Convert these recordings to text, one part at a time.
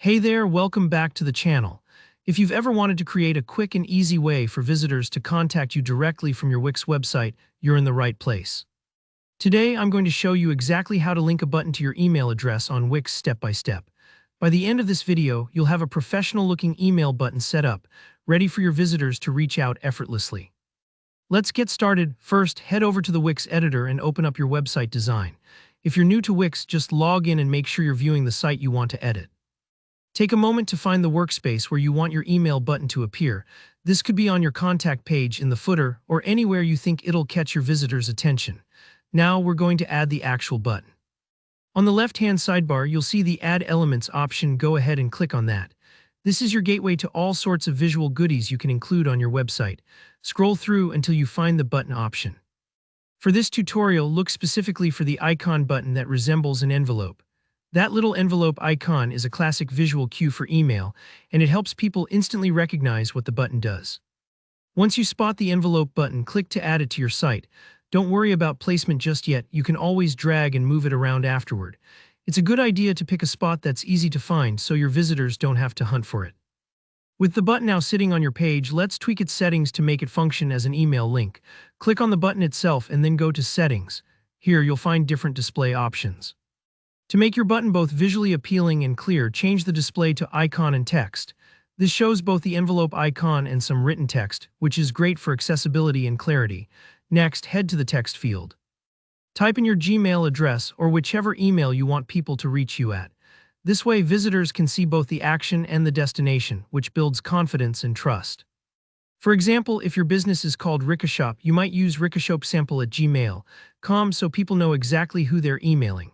Hey there, welcome back to the channel. If you've ever wanted to create a quick and easy way for visitors to contact you directly from your Wix website, you're in the right place. Today, I'm going to show you exactly how to link a button to your email address on Wix step by step. By the end of this video, you'll have a professional-looking email button set up, ready for your visitors to reach out effortlessly. Let's get started. First, head over to the Wix editor and open up your website design. If you're new to Wix, just log in and make sure you're viewing the site you want to edit. Take a moment to find the workspace where you want your email button to appear. This could be on your contact page, in the footer, or anywhere you think it'll catch your visitors' attention. Now we're going to add the actual button. On the left-hand sidebar, you'll see the Add Elements option. Go ahead and click on that. This is your gateway to all sorts of visual goodies you can include on your website. Scroll through until you find the button option. For this tutorial, look specifically for the icon button that resembles an envelope. That little envelope icon is a classic visual cue for email, and it helps people instantly recognize what the button does. Once you spot the envelope button, click to add it to your site. Don't worry about placement just yet. You can always drag and move it around afterward. It's a good idea to pick a spot that's easy to find so your visitors don't have to hunt for it. With the button now sitting on your page, let's tweak its settings to make it function as an email link. Click on the button itself and then go to Settings. Here you'll find different display options. To make your button both visually appealing and clear, change the display to icon and text. This shows both the envelope icon and some written text, which is great for accessibility and clarity. Next, head to the text field. Type in your Gmail address or whichever email you want people to reach you at. This way, visitors can see both the action and the destination, which builds confidence and trust. For example, if your business is called Ricashop, you might use ricashopsample@gmail.com so people know exactly who they're emailing.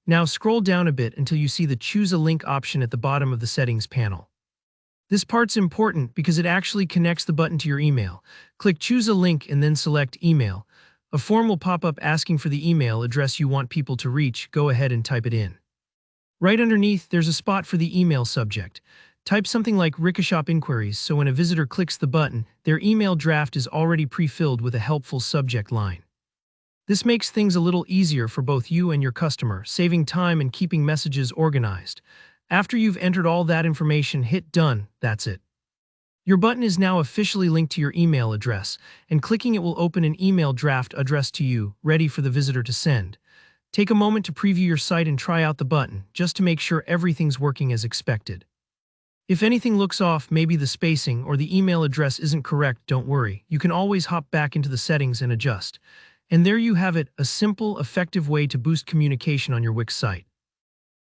Now scroll down a bit until you see the Choose a Link option at the bottom of the settings panel. This part's important because it actually connects the button to your email. Click Choose a Link and then select Email. A form will pop up asking for the email address you want people to reach. Go ahead and type it in. Right underneath, there's a spot for the email subject. Type something like Ricashop Inquiries so when a visitor clicks the button, their email draft is already pre-filled with a helpful subject line. This makes things a little easier for both you and your customer, saving time and keeping messages organized. After you've entered all that information, hit Done. That's it. Your button is now officially linked to your email address, and clicking it will open an email draft addressed to you, ready for the visitor to send. Take a moment to preview your site and try out the button, just to make sure everything's working as expected. If anything looks off, maybe the spacing or the email address isn't correct, don't worry. You can always hop back into the settings and adjust. And there you have it, a simple, effective way to boost communication on your Wix site.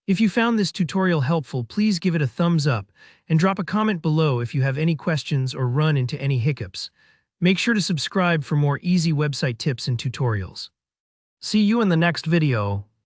If you found this tutorial helpful, please give it a thumbs up and drop a comment below if you have any questions or run into any hiccups. Make sure to subscribe for more easy website tips and tutorials. See you in the next video.